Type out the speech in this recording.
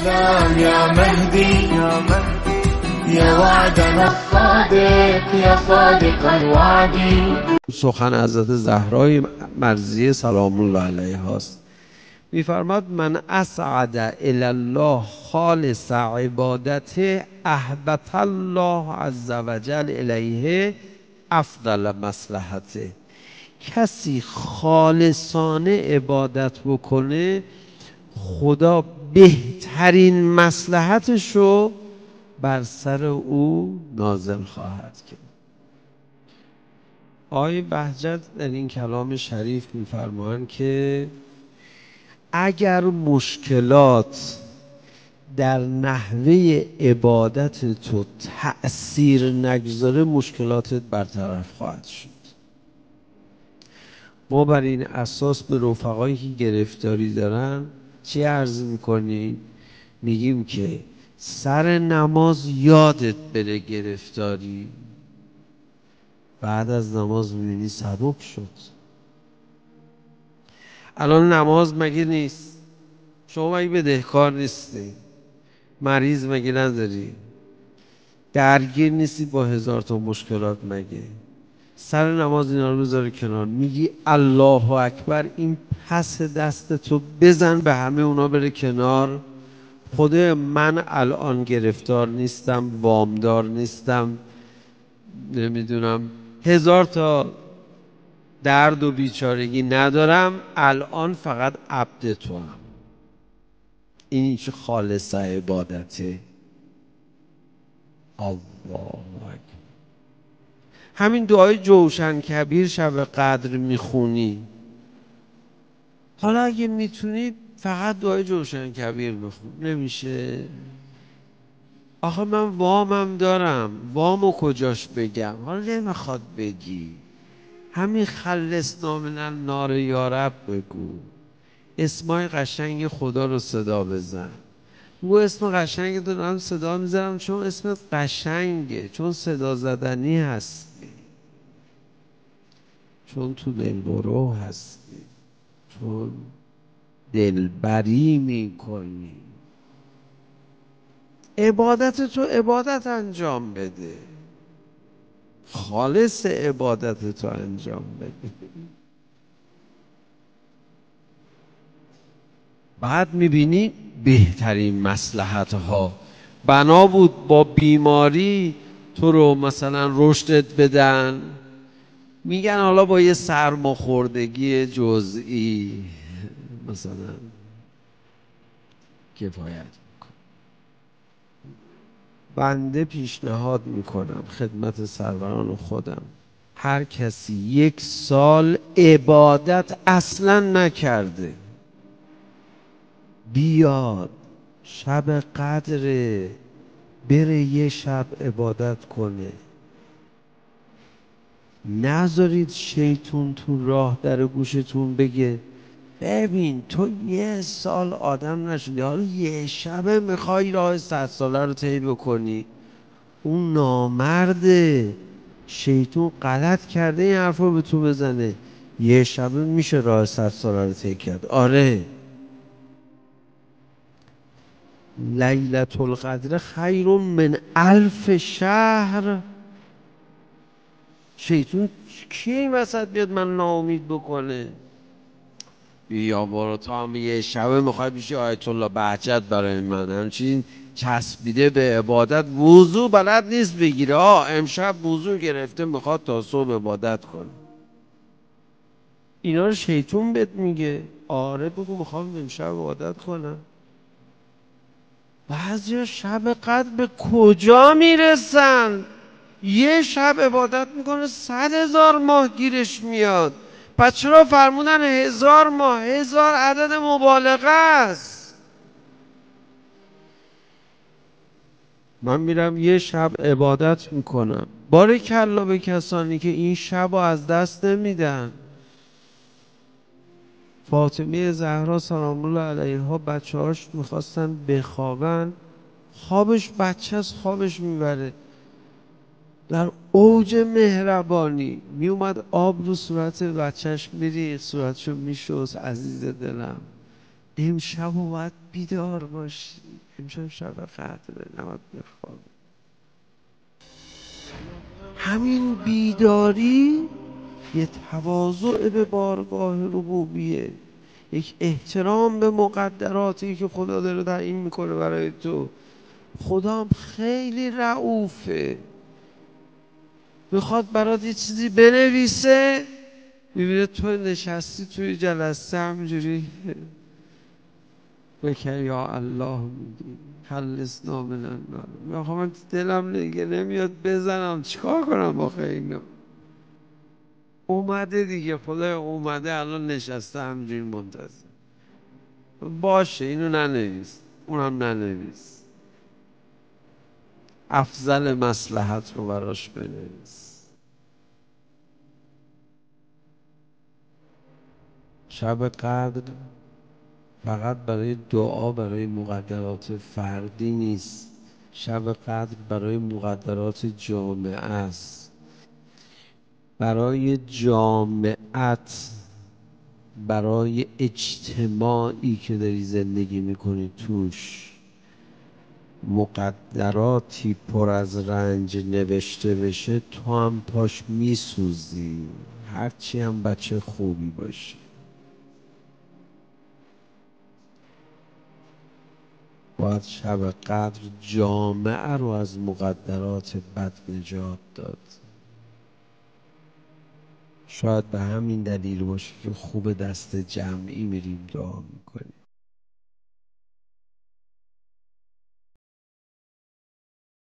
السلام يا مهدي يا وعدنا الصادق يا صادق الوعد. سخن حضرت زهرای مرضیه سلام الله علیها است. میفرماد من اسعد الی الله خالص عبادته احبط الله عز وجل الیه افضل مصلحته. کسی خالصانه عبادت بکنه خدا بهترین مصلحتش رو بر سر او نازل خواهد کرد. آقای بهجت در این کلام شریف می‌فرمایند که اگر مشکلات در نحوه عبادت تو تأثیر نگذاره مشکلاتت برطرف خواهد شد. ما بر این اساس به رفقایی که گرفتاری دارن چی عرض میکنیم؟ میگیم که سر نماز یادت بره گرفتاری، بعد از نماز میبینی سبک شد. الان نماز مگه نیست؟ شما مگه بدهکار نیستی؟ مریض مگه نداری؟ درگیر نیستی با هزار تا مشکلات مگه؟ سر نماز اینا رو بذاری کنار، میگی الله اکبر، این پس دست تو بزن به همه اونا بره کنار. خدا من الان گرفتار نیستم، وامدار نیستم، نمیدونم هزار تا درد و بیچارگی ندارم، الان فقط عبد تو هم. این چه خالص عبادته. الله اکبر. همین دعای جوشن کبیر شب قدر میخونی، حالا اگه میتونید فقط دعای جوشن کبیر بخون. نمیشه؟ آخه من وامم دارم، وامو کجاش بگم؟ حالا نمیخواد بگی، همین خلصنا من النار یارب بگو. اسمای قشنگ خدا رو صدا بزن. او اسم قشنگ دارم صدا میزنم چون اسمت قشنگه، چون صدا زدنی هستی، چون تو دلبرو هستی، چون دلبری میکنی. عبادت تو عبادت انجام بده، خالص عبادت تو انجام بده. بعد میبینی بهترین مصلحت ها. بنا بود با بیماری تو رو مثلا رشدت بدن، میگن حالا با یه سرماخوردگی جزئی مثلا کفایت میکن. بنده پیشنهاد میکنم خدمت سروران خودم، هر کسی 1 سال عبادت اصلا نکرده بیاد شب قدر بره یه شب عبادت کنه. نذارید شیطون تو راه در گوشتون بگه ببین تو 1 سال آدم نشدی، حالا یه شبه میخوای راه 100 ساله رو طی بکنی. اون نامرده، شیطون غلط کرده این حرف رو به تو بزنه. یه شبه میشه راه 100 ساله رو طی کرد. آره، لیلة القدر خیر من 1000 شهر. شیطون کی این وسط بیاد من ناامید بکنه؟ بیا برو، تو هم یه شبه میخوای بشی آیت الله بهجت برای من، همچین چسبیده به عبادت، وضو بلد نیست بگیره. امشب وضو گرفته میخواد تا صبح عبادت کنه. اینا رو شیطون بهت میگه. آره بگو میخوام امشب عبادت کنم. بعضی شب قدر به کجا میرسن؟ یه شب عبادت میکنه 100,000 ماه گیرش میاد. پس چرا فرمودن 1000 ماه؟ 1000 عدد مبالغه است. من میرم یه شب عبادت میکنم. بارکالله به کسانی که این شب رو از دست نمیدن. فاطمه زهرا سلام الله علیها بچه‌هاش میخواستن بخوابن، خوابش بچه از خوابش میبره. در اوج مهربانی میومد آب رو صورت بچهش میری، صورتشو میشست. عزیز دلم امشب باید بیدار باشی، امشب شب قدره، نباید بخواب. همین بیداری یه تواضع به بارگاه ربوبیه، یک احترام به مقدراتی که خدا داره تعیین میکنه برای تو. خدام خیلی رئوفه، میخواد برات یه چیزی بنویسه، میبینه تو نشستی توی جلسه همجوری بکر یا الله میگی خلصنا من النار. میخوام من دلم دیگه نمیاد بزنم، چیکار کنم آخه اینو؟ اومده دیگه، خدای اومده الان نشسته همجوری منتظر. باشه اینو ننویس، اونم ننویس، افضل مصلحت رو براش بنویس. شب قدر فقط برای دعا برای مقدرات فردی نیست، شب قدر برای مقدرات جامعه است، برای جامعت، برای اجتماعی که داری زندگی میکنی توش. مقدراتی پر از رنج نوشته بشه تو هم پاش میسوزی، هرچی هم بچه خوبی باشی. باید شب قدر جامعه رو از مقدرات بد نجات داد. شاید به همین دلیل باشه که خوب دست جمعی میریم دعا میکنیم.